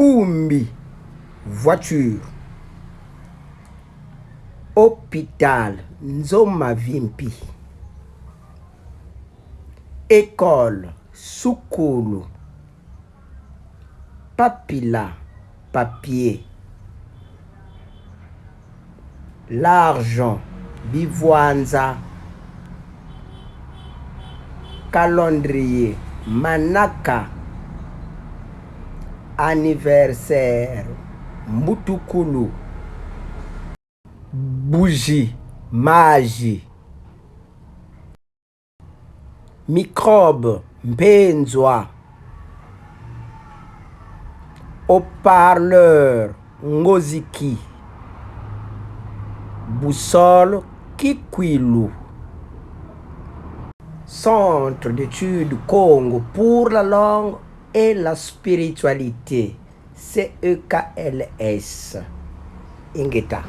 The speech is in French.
Kumbi, voiture. Hôpital, Nzoma Vimpi. École, Sukulu. Papila, papier. L'argent, Bivouanza. Calendrier, Manaka. Anniversaire, Mbutukulu. Bougie, magie. Microbe, Mbenzwa. Haut-parleur, Ngoziki. Boussole, Kikwilu. Centre d'études Congo pour la langue et la spiritualité, CEKLS, Ingeta.